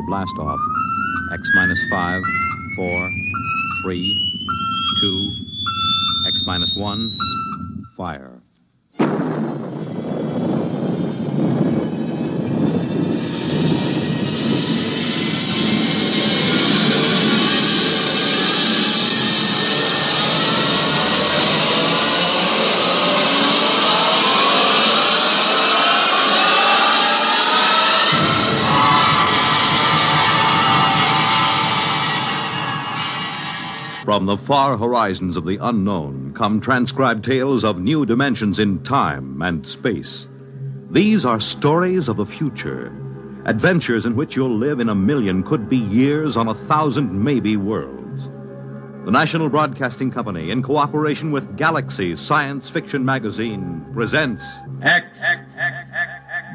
blastoff. X minus 5, 4, 3, 2, X minus 1, fire. From the far horizons of the unknown come transcribed tales of new dimensions in time and space. These are stories of the future, adventures in which you'll live in a million, could be years, on 1,000 maybe worlds. The National Broadcasting Company, in cooperation with Galaxy Science Fiction Magazine, presents X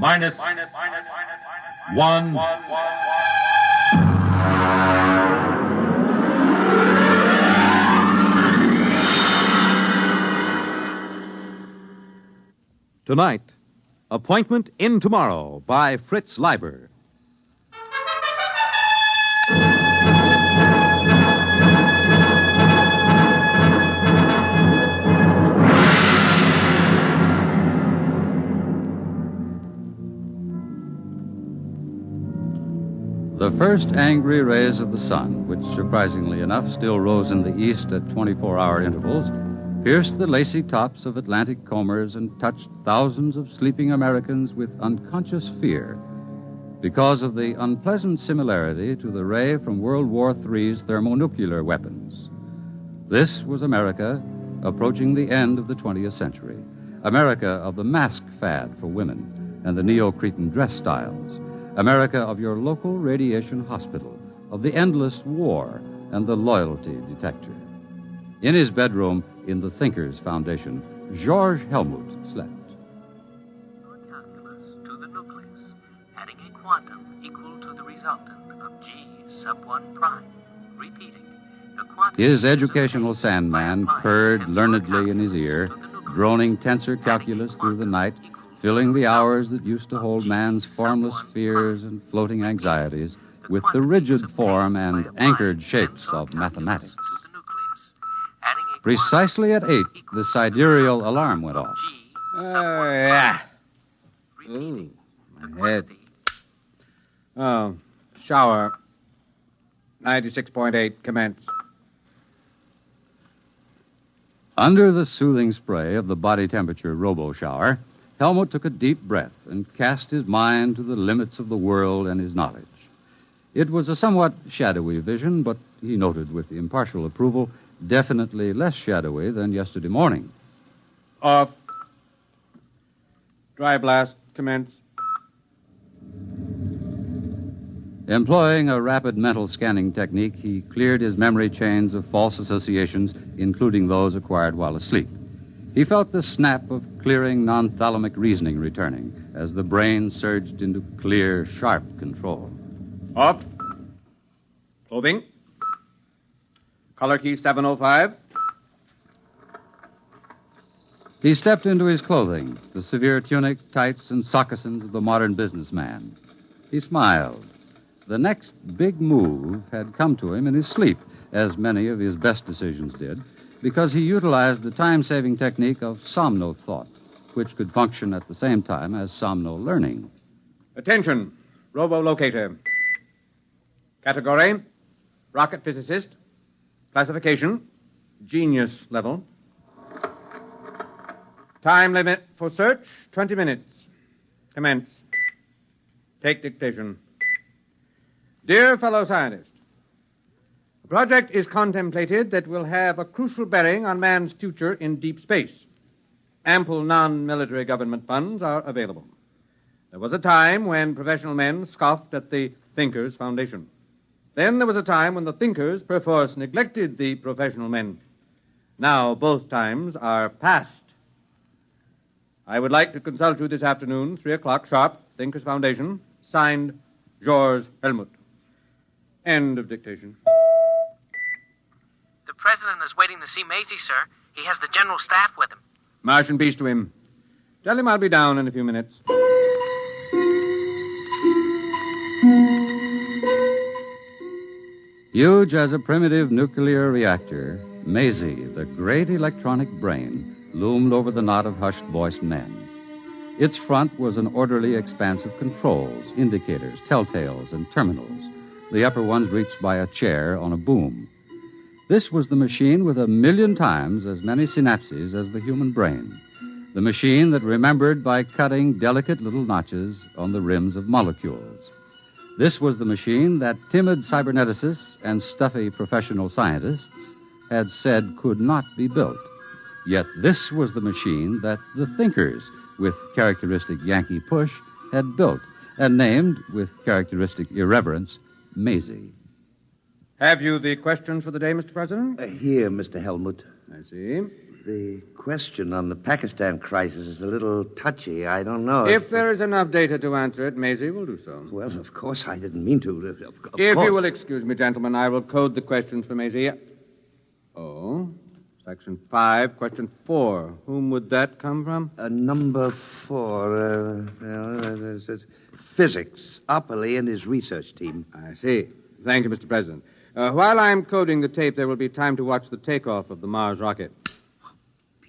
minus 1. Tonight, Appointment in Tomorrow by Fritz Leiber. The first angry rays of the sun, which surprisingly enough still rose in the east at 24-hour intervals, pierced the lacy tops of Atlantic combers and touched thousands of sleeping Americans with unconscious fear because of the unpleasant similarity to the ray from World War III's thermonuclear weapons. This was America approaching the end of the 20th century, America of the mask fad for women and the Neo-Cretan dress styles, America of your local radiation hospital, of the endless war and the loyalty detector. In his bedroom in the Thinkers Foundation, George Helmut slept. Calculus to the nucleus, adding a quantum equal to the resultant of G sub 1 prime. Repeating, the quantum... His educational sandman purred learnedly in his ear, droning tensor calculus through the night, filling the hours that used to hold man's formless fears and floating anxieties with the rigid form and anchored shapes of mathematics. Precisely at 8, the sidereal alarm went off. Yeah. Ooh, my head. Oh, shower. 96.8, commence. Under the soothing spray of the body temperature robo-shower, Helmut took a deep breath and cast his mind to the limits of the world and his knowledge. It was a somewhat shadowy vision, but he noted with impartial approval, definitely less shadowy than yesterday morning. Off. Dry blast, commence. Employing a rapid mental scanning technique, he cleared his memory chains of false associations, including those acquired while asleep. He felt the snap of clearing non-thalamic reasoning returning as the brain surged into clear, sharp control. Off. Clothing. Color key 705. He stepped into his clothing, the severe tunic, tights, and sockasins of the modern businessman. He smiled. The next big move had come to him in his sleep, as many of his best decisions did, because he utilized the time-saving technique of somno-thought, which could function at the same time as somno-learning. Attention, robo-locator. Category, rocket physicist. Classification, genius level. Time limit for search, 20 minutes. Commence. Take dictation. Dear fellow scientist, a project is contemplated that will have a crucial bearing on man's future in deep space. Ample non-military government funds are available. There was a time when professional men scoffed at the Thinkers Foundation. Then there was a time when the thinkers perforce neglected the professional men. Now both times are past. I would like to consult you this afternoon, 3 o'clock sharp, Thinkers Foundation, signed George Helmut. End of dictation. The president is waiting to see Maisie, sir. He has the general staff with him. March and peace to him. Tell him I'll be down in a few minutes. Huge as a primitive nuclear reactor, Maisie, the great electronic brain, loomed over the knot of hushed-voiced men. Its front was an orderly expanse of controls, indicators, telltales, and terminals, the upper ones reached by a chair on a boom. This was the machine with 1,000,000 times as many synapses as the human brain, the machine that remembered by cutting delicate little notches on the rims of molecules. This was the machine that timid cyberneticists and stuffy professional scientists had said could not be built. Yet this was the machine that the thinkers, with characteristic Yankee push, had built and named, with characteristic irreverence, Maisie. Have you the questions for the day, Mr. President? Here, Mr. Helmut. I see. The question on the Pakistan crisis is a little touchy. I don't know. If there is enough data to answer it, Maisie will do so. Well, of course, I didn't mean to. Of If course. you will excuse me, gentlemen, I will code the questions for Maisie. Oh, Section 5, Question 4. Whom would that come from? Number 4. Physics. Opperly and his research team. I see. Thank you, Mr. President. While I'm coding the tape, there will be time to watch the takeoff of the Mars rocket.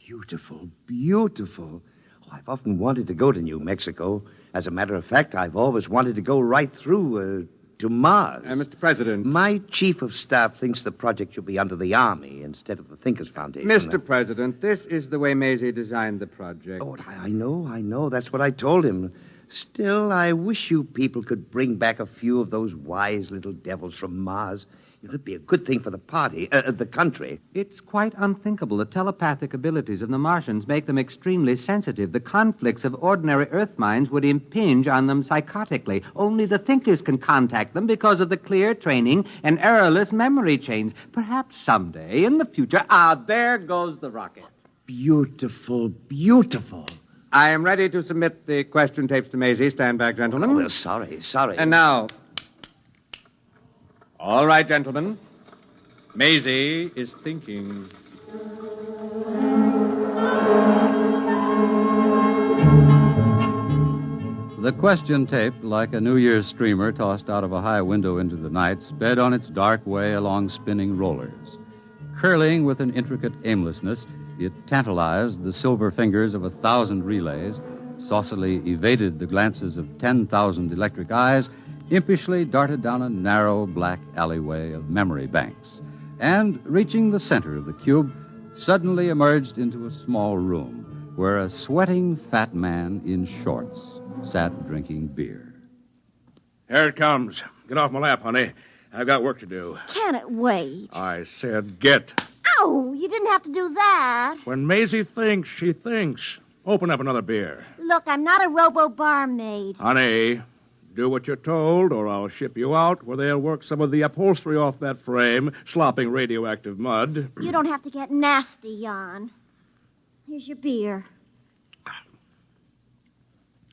Beautiful, beautiful. Oh, I've often wanted to go to New Mexico. As a matter of fact, I've always wanted to go right through to Mars. Mr. President. My chief of staff thinks the project should be under the Army instead of the Thinkers Foundation. Mr. President, this is the way Maisie designed the project. Oh, I know. That's what I told him. Still, I wish you people could bring back a few of those wise little devils from Mars. It would be a good thing for the party, the country. It's quite unthinkable. The telepathic abilities of the Martians make them extremely sensitive. The conflicts of ordinary Earth minds would impinge on them psychotically. Only the thinkers can contact them because of the clear training and errorless memory chains. Perhaps someday, in the future... there goes the rocket. Beautiful, beautiful. I am ready to submit the question tapes to Maisie. Stand back, gentlemen. Oh, well, sorry. And now... All right, gentlemen. Maisie is thinking. The question tape, like a New Year's streamer tossed out of a high window into the night, sped on its dark way along spinning rollers. Curling with an intricate aimlessness, it tantalized the silver fingers of 1,000 relays, saucily evaded the glances of 10,000 electric eyes, impishly darted down a narrow black alleyway of memory banks, and, reaching the center of the cube, suddenly emerged into a small room where a sweating fat man in shorts sat drinking beer. Here it comes. Get off my lap, honey. I've got work to do. Can it wait? I said get. Ow, you didn't have to do that. When Maisie thinks, she thinks. Open up another beer. Look, I'm not a robo-barmaid. Honey, do what you're told, or I'll ship you out where they'll work some of the upholstery off that frame, slopping radioactive mud. You don't have to get nasty, Jan. Here's your beer.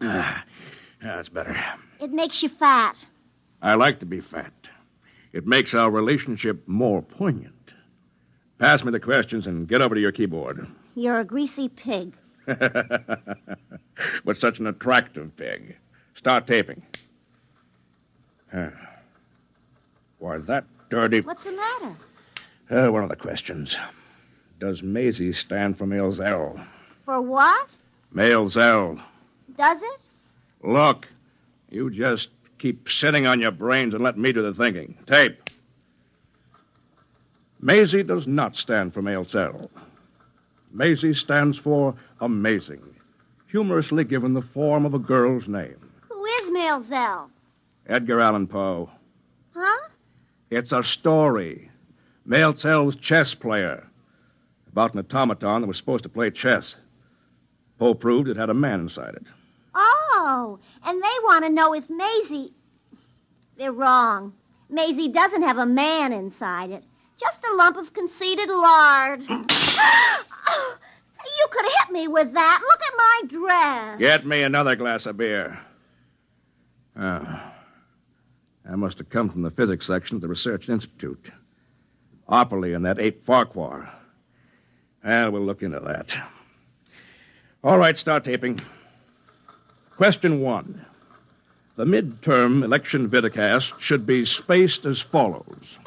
That's better. It makes you fat. I like to be fat. It makes our relationship more poignant. Pass me the questions and get over to your keyboard. You're a greasy pig. But such an attractive pig. Start taping. Why, that dirty... What's the matter? One of the questions. Does Maisie stand for male Zell? For what? Male Zell. Does it? Look, you just keep sitting on your brains and let me do the thinking. Tape. Maisie does not stand for male Zell. Maisie stands for amazing, humorously given the form of a girl's name. Who is Maelzel? Edgar Allan Poe. Huh? It's a story. Maelzel's chess player. About an automaton that was supposed to play chess. Poe proved it had a man inside it. Oh, and they want to know if Maisie... They're wrong. Maisie doesn't have a man inside it. Just a lump of conceited lard. You could have hit me with that. Look at my dress. Get me another glass of beer. That must have come from the physics section of the Research Institute. Opperly and that ape Farquhar. Well, we'll look into that. All right, start taping. Question 1. The midterm election vidcast should be spaced as follows.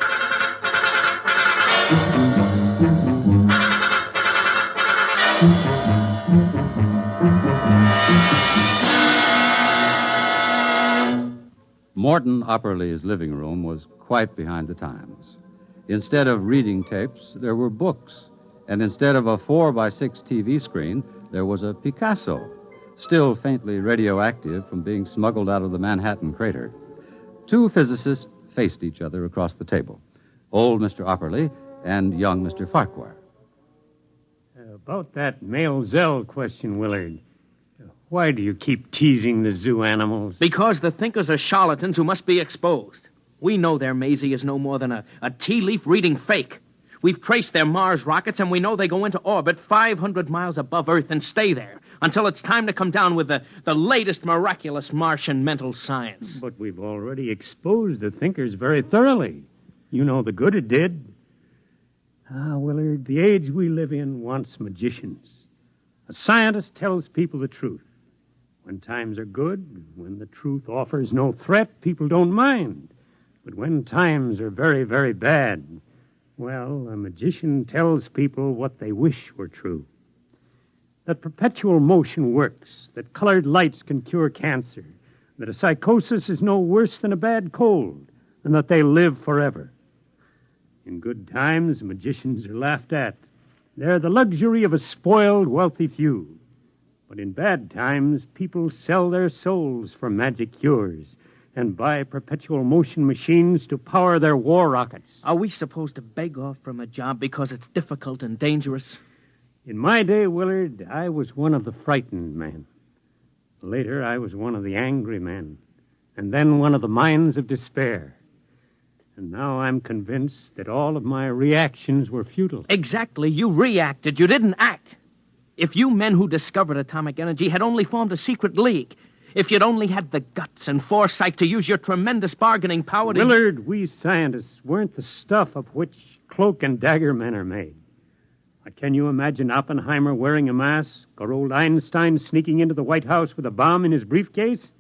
Morton Opperly's living room was quite behind the times. Instead of reading tapes, there were books. And instead of a 4x6 TV screen, there was a Picasso, still faintly radioactive from being smuggled out of the Manhattan crater. Two physicists faced each other across the table, old Mr. Opperly and young Mr. Farquhar. About that male Zell question, Willard. Why do you keep teasing the zoo animals? Because the thinkers are charlatans who must be exposed. We know their Maisie is no more than a tea leaf reading fake. We've traced their Mars rockets, and we know they go into orbit 500 miles above Earth and stay there until it's time to come down with the latest miraculous Martian mental science. But we've already exposed the thinkers very thoroughly. You know the good it did. Willard, the age we live in wants magicians. A scientist tells people the truth. When times are good, when the truth offers no threat, people don't mind. But when times are very, very bad, well, a magician tells people what they wish were true. That perpetual motion works, that colored lights can cure cancer, that a psychosis is no worse than a bad cold, and that they live forever. In good times, magicians are laughed at. They're the luxury of a spoiled, wealthy few. But in bad times, people sell their souls for magic cures and buy perpetual motion machines to power their war rockets. Are we supposed to beg off from a job because it's difficult and dangerous? In my day, Willard, I was one of the frightened men. Later, I was one of the angry men. And then one of the minds of despair. And now I'm convinced that all of my reactions were futile. Exactly. You reacted. You didn't act. If you men who discovered atomic energy had only formed a secret league, if you'd only had the guts and foresight to use your tremendous bargaining power to... Willard, we scientists weren't the stuff of which cloak and dagger men are made. Can you imagine Oppenheimer wearing a mask or old Einstein sneaking into the White House with a bomb in his briefcase?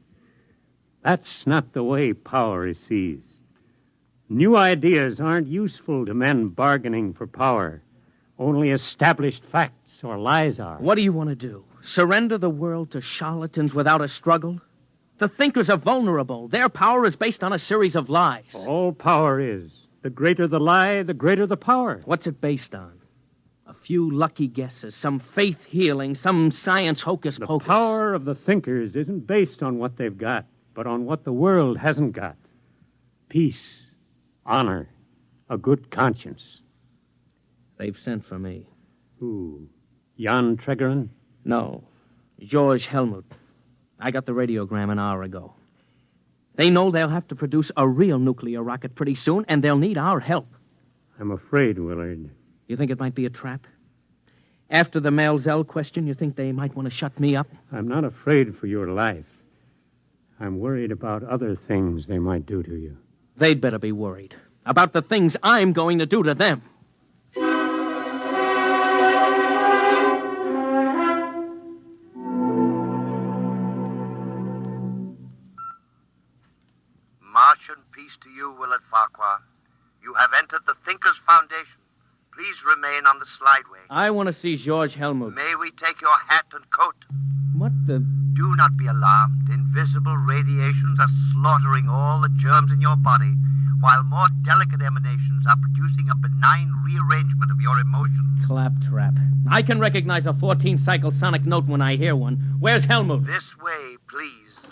That's not the way power is seized. New ideas aren't useful to men bargaining for power. Only established facts or lies are. What do you want to do? Surrender the world to charlatans without a struggle? The thinkers are vulnerable. Their power is based on a series of lies. All power is. The greater the lie, the greater the power. What's it based on? A few lucky guesses, some faith healing, some science hocus pocus. The power of the thinkers isn't based on what they've got, but on what the world hasn't got. Peace, honor, a good conscience. They've sent for me. Who? Jan Tregerin? No. George Helmut. I got the radiogram an hour ago. They know they'll have to produce a real nuclear rocket pretty soon, and they'll need our help. I'm afraid, Willard. You think it might be a trap? After the Mel Zell question, you think they might want to shut me up? I'm not afraid for your life. I'm worried about other things they might do to you. They'd better be worried about the things I'm going to do to them. Martian peace to you, Willard Farquhar. You have entered the Thinkers' Foundation. Please remain on the slideway. I want to see George Helmut. May we take your hat and coat? What the... Do not be alarmed. Invisible radiations are slaughtering all the germs in your body, while more delicate emanations are producing a benign rearrangement of your emotions. Claptrap. I can recognize a 14-cycle sonic note when I hear one. Where's Helmut? This way, please.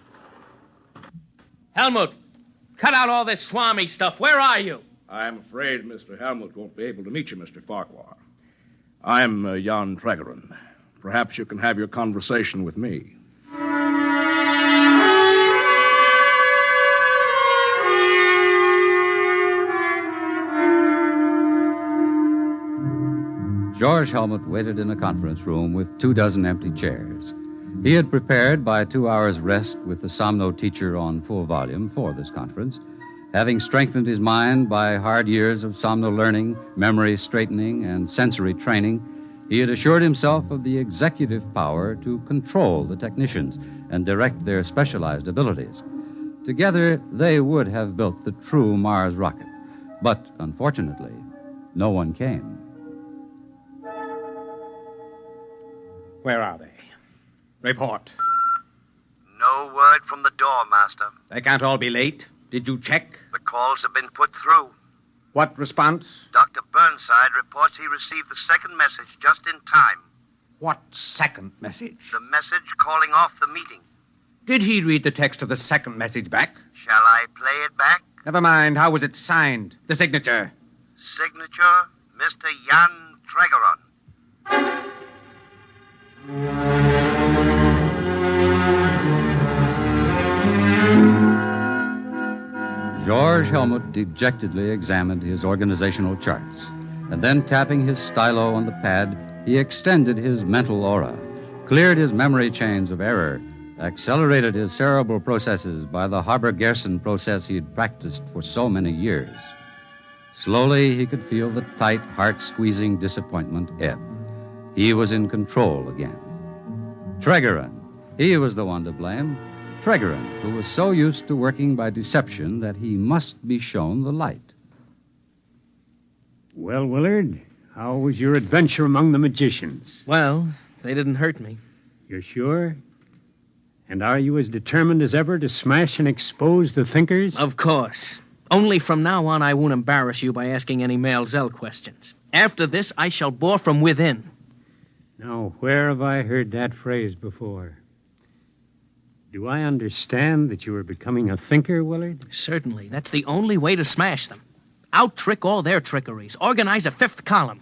Helmut, cut out all this Swami stuff. Where are you? I'm afraid Mr. Helmut won't be able to meet you, Mr. Farquhar. I'm Jan Tregerin. Perhaps you can have your conversation with me. George Helmut waited in a conference room with 24 empty chairs. He had prepared by 2 hours' rest with the Somno teacher on full volume for this conference, having strengthened his mind by hard years of Somno learning, memory straightening, and sensory training. He had assured himself of the executive power to control the technicians and direct their specialized abilities. Together, they would have built the true Mars rocket. But, unfortunately, No one came. Where are they? Report. No word from the door, Master. They can't all be late. Did you check? The calls have been put through. What response? Dr. Burnside reports he received the second message just in time. What second message? The message calling off the meeting. Did he read the text of the second message back? Shall I play it back? Never mind. How was it signed? The signature? Signature, Mr. Jan Tregeron. George Helmut dejectedly examined his organizational charts, and then tapping his stylo on the pad, he extended his mental aura, cleared his memory chains of error, accelerated his cerebral processes by the Haber-Gerson process he had practiced for so many years. Slowly, he could feel the tight, heart-squeezing disappointment ebb. He was in control again. Tregeron, he was the one to blame. Tregeron, who was so used to working by deception that he must be shown the light. Well, Willard, how was your adventure among the magicians? Well, they didn't hurt me. You're sure? And are you as determined as ever to smash and expose the thinkers? Of course. Only from now on I won't embarrass you by asking any Male Zell questions. After this, I shall bore from within. Now, where have I heard that phrase before? Do I understand that you are becoming a thinker, Willard? Certainly. That's the only way to smash them. Out-trick all their trickeries. Organize a fifth column.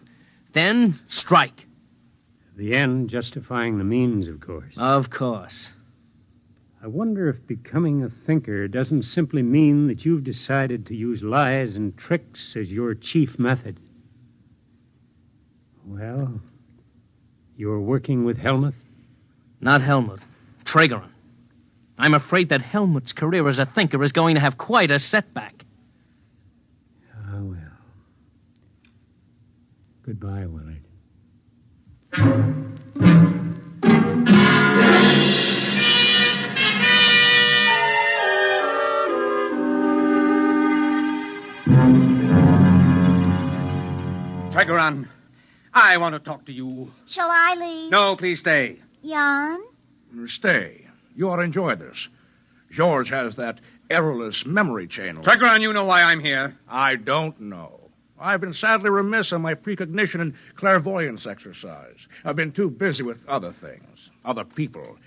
Then strike. The end justifying the means, of course. Of course. I wonder if becoming a thinker doesn't simply mean that you've decided to use lies and tricks as your chief method. Well, you're working with Helmut? Not Helmut. Tregeron. I'm afraid that Helmut's career as a thinker is going to have quite a setback. Ah, well. Goodbye, Willard. Tregeron, I want to talk to you. Shall I leave? No, please stay. Jan? Stay. You ought to enjoy this. George has that errorless memory chain. Tregeron, you know why I'm here. I don't know. I've been sadly remiss on my precognition and clairvoyance exercise. I've been too busy with other things, other people,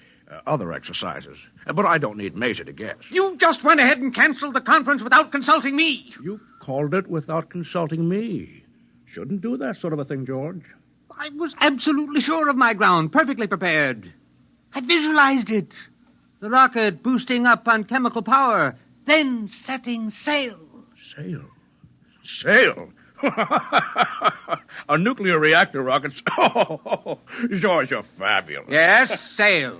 other exercises. But I don't need Maisie to guess. You just went ahead and canceled the conference without consulting me. You called it without consulting me. Shouldn't do that sort of a thing, George. I was absolutely sure of my ground, perfectly prepared. I visualized it. The rocket boosting up on chemical power, then setting sail. Sail? Sail? A nuclear reactor rocket? Oh, George, you're fabulous. Yes, sail.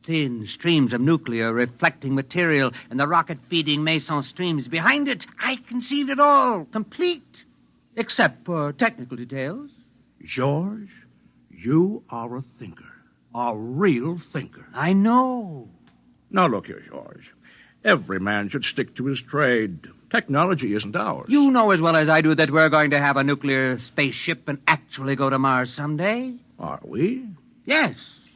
Thin streams of nuclear reflecting material and the rocket feeding meson streams behind it. I conceived it all, complete, except for technical details. George, you are a thinker. A real thinker. I know. Now, look here, George. Every man should stick to his trade. Technology isn't ours. You know as well as I do that we're going to have a nuclear spaceship and actually go to Mars someday. Are we? Yes.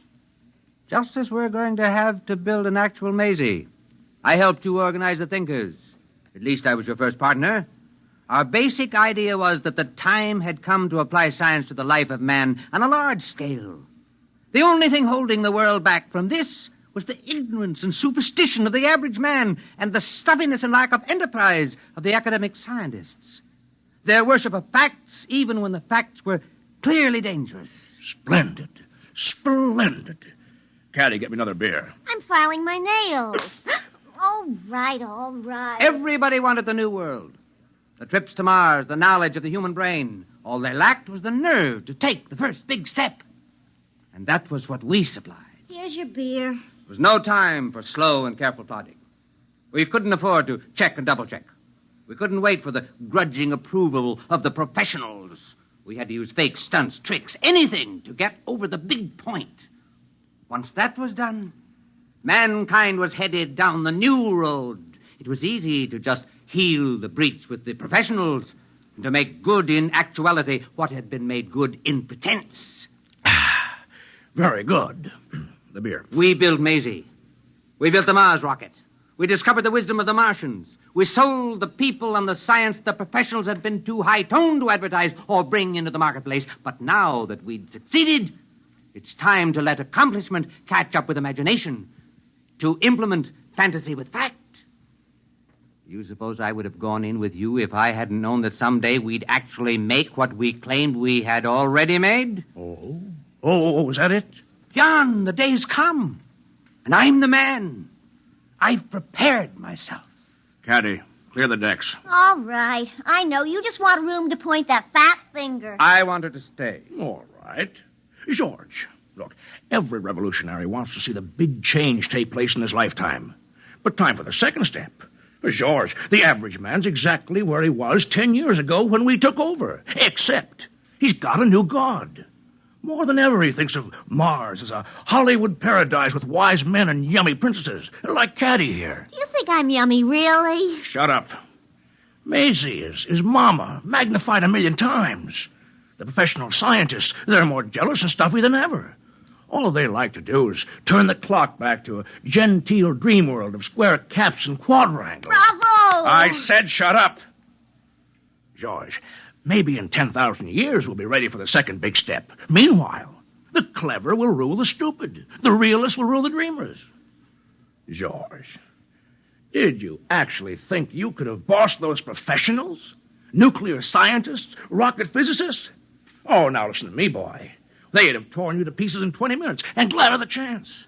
Just as we're going to have to build an actual Maisie. I helped you organize the thinkers. At least I was your first partner. Our basic idea was that the time had come to apply science to the life of man on a large scale. The only thing holding the world back from this was the ignorance and superstition of the average man and the stuffiness and lack of enterprise of the academic scientists. Their worship of facts, even when the facts were clearly dangerous. Splendid. Splendid. Caddy, get me another beer. I'm filing my nails. All right, all right. Everybody wanted the new world. The trips to Mars, the knowledge of the human brain. All they lacked was the nerve to take the first big step. And that was what we supplied. Here's your beer. There was no time for slow and careful plodding. We couldn't afford to check and double-check. We couldn't wait for the grudging approval of the professionals. We had to use fake stunts, tricks, anything to get over the big point. Once that was done, mankind was headed down the new road. It was easy to just heal the breach with the professionals. and to make good in actuality what had been made good in pretense. Very good. The beer. We built Maisie. We built the Mars rocket. We discovered the wisdom of the Martians. We sold the people and the science the professionals had been too high-toned to advertise or bring into the marketplace. But now that we'd succeeded, it's time to let accomplishment catch up with imagination, to implement fantasy with fact. You suppose I would have gone in with you if I hadn't known that someday we'd actually make what we claimed we had already made? Oh, is that it? Jan, the day's come, and I'm the man. I've prepared myself. Caddy, clear the decks. All right. I know. You just want room to point that fat finger. I want her to stay. All right. George, look, every revolutionary wants to see the big change take place in his lifetime. But time for the second step. George, the average man's exactly where he was 10 years ago when we took over. Except he's got a new god. More than ever, he thinks of Mars as a Hollywood paradise with wise men and yummy princesses, like Caddy here. Do you think I'm yummy, really? Shut up. Maisie is Mama, magnified 1,000,000 times. The professional scientists, they're more jealous and stuffy than ever. All they like to do is turn the clock back to a genteel dream world of square caps and quadrangles. Bravo! I said shut up. George, maybe in 10,000 years we'll be ready for the second big step. Meanwhile, the clever will rule the stupid. The realists will rule the dreamers. George, did you actually think you could have bossed those professionals? Nuclear scientists? Rocket physicists? Oh, now listen to me, boy. They'd have torn you to pieces in 20 minutes, and glad of the chance.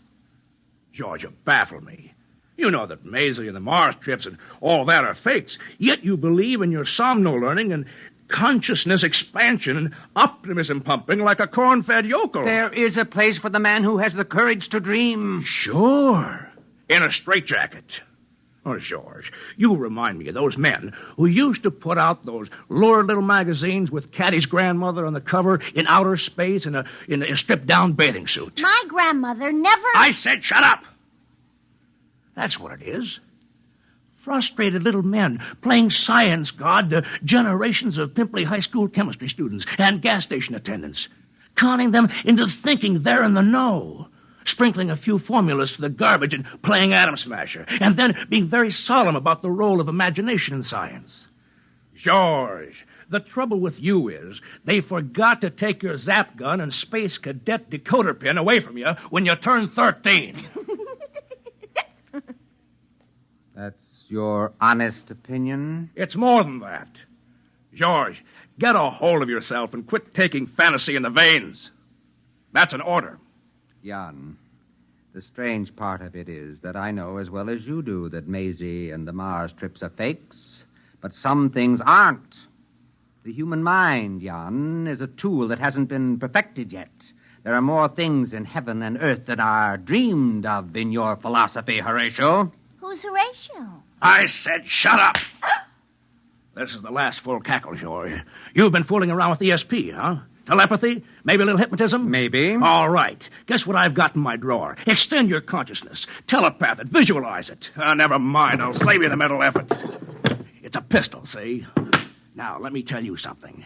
George, you baffle me. You know that Maisie and the Mars trips and all that are fakes, yet you believe in your somno-learning and consciousness expansion and optimism pumping like a corn-fed yokel. There is a place for the man who has the courage to dream. Sure. In a straitjacket. Oh, George, you remind me of those men who used to put out those lurid little magazines with Caddy's grandmother on the cover in outer space in a stripped-down bathing suit. My grandmother never... I said shut up! That's what it is. Frustrated little men playing science god to generations of pimply high school chemistry students and gas station attendants, conning them into thinking they're in the know, sprinkling a few formulas to the garbage and playing Atom Smasher, and then being very solemn about the role of imagination in science. George, the trouble with you is they forgot to take your zap gun and space cadet decoder pin away from you when you turned 13. That's your honest opinion? It's more than that. George, get a hold of yourself and quit taking fantasy in the veins. That's an order. Jan, the strange part of it is that I know as well as you do that Maisie and the Mars trips are fakes, but some things aren't. The human mind, Jan, is a tool that hasn't been perfected yet. There are more things in heaven and earth than are dreamed of in your philosophy, Horatio. Who's Horatio? I said shut up! This is the last full cackle, George. You've been fooling around with ESP, huh? Telepathy? Maybe a little hypnotism? Maybe. All right. Guess what I've got in my drawer? Extend your consciousness. Telepath it. Visualize it. Never mind. I'll save you the mental effort. It's a pistol, see? Now, let me tell you something.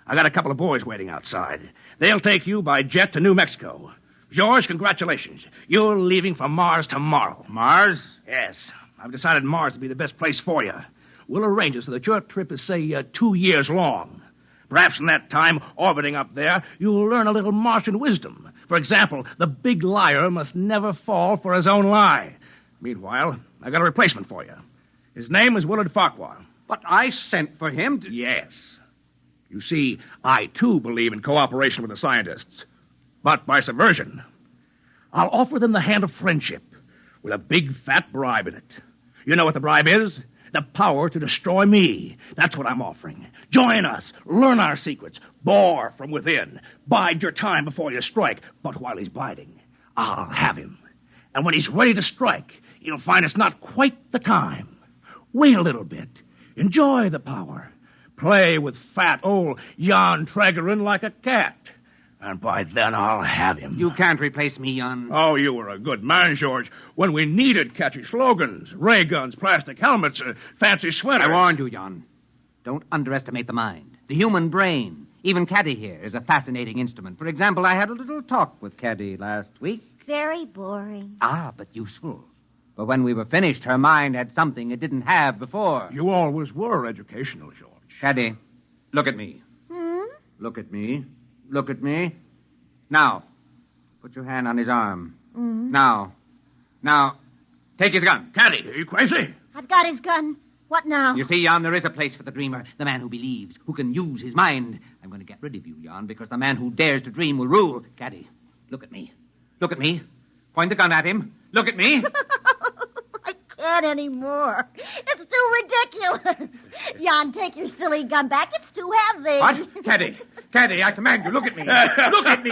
I got a couple of boys waiting outside. They'll take you by jet to New Mexico. George, congratulations. You're leaving for Mars tomorrow. Mars? Yes. I've decided Mars to be the best place for you. We'll arrange it so that your trip is, say, 2 years long. Perhaps in that time, orbiting up there, you'll learn a little Martian wisdom. For example, the big liar must never fall for his own lie. Meanwhile, I got a replacement for you. His name is Willard Farquhar. But I sent for him to... Yes. You see, I, too, believe in cooperation with the scientists. But by subversion. I'll offer them the hand of friendship with a big, fat bribe in it. You know what the bribe is? The power to destroy me. That's what I'm offering. Join us. Learn our secrets. Bore from within. Bide your time before you strike. But while he's biding, I'll have him. And when he's ready to strike, you'll find it's not quite the time. Wait a little bit. Enjoy the power. Play with fat old Jan Tregerin like a cat. And by then I'll have him. You can't replace me, Jan. Oh, you were a good man, George, when we needed catchy slogans, ray guns, plastic helmets, fancy sweaters. I warned you, Jan. Don't underestimate the mind, the human brain. Even Caddy here is a fascinating instrument. For example, I had a little talk with Caddy last week. Very boring. But useful. But when we were finished, her mind had something it didn't have before. You always were educational, George. Caddy, look at me. Look at me. Look at me. Now, put your hand on his arm. Now, take his gun. Caddy, are you crazy? I've got his gun. What now? You see, Jan, there is a place for the dreamer, the man who believes, who can use his mind. I'm going to get rid of you, Jan, because the man who dares to dream will rule. Caddy, look at me. Look at me. Point the gun at him. Look at me. I can't anymore. It's too ridiculous. Jan, take your silly gun back. It's too heavy. What? Caddy, I command you, look at me. Look at me.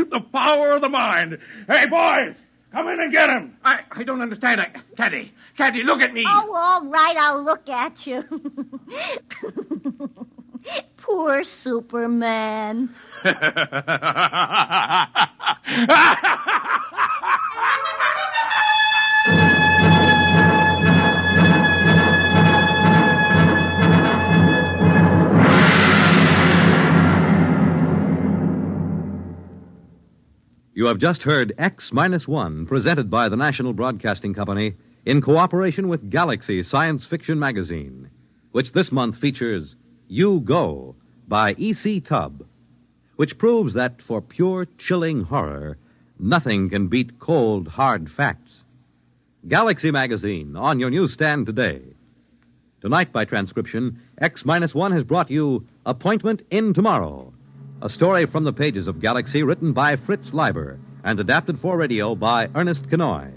The power of the mind. Hey, boys, come in and get him. I don't understand. Caddy, look at me. Oh, all right, I'll look at you. Poor Superman. You have just heard X-1, presented by the National Broadcasting Company in cooperation with Galaxy Science Fiction Magazine, which this month features You Go by E.C. Tubb, which proves that for pure, chilling horror, nothing can beat cold, hard facts. Galaxy Magazine, on your newsstand today. Tonight, by transcription, X-1 has brought you Appointment in Tomorrow, a story from the pages of Galaxy written by Fritz Leiber and adapted for radio by Ernest Kenoy.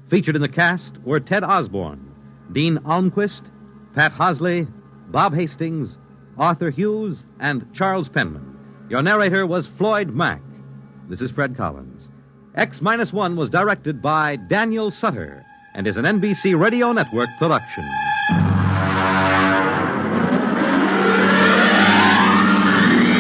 Featured in the cast were Ted Osborne, Dean Almquist, Pat Hosley, Bob Hastings, Arthur Hughes, and Charles Penman. Your narrator was Floyd Mack. This is Fred Collins. X-1 was directed by Daniel Sutter and is an NBC Radio Network production.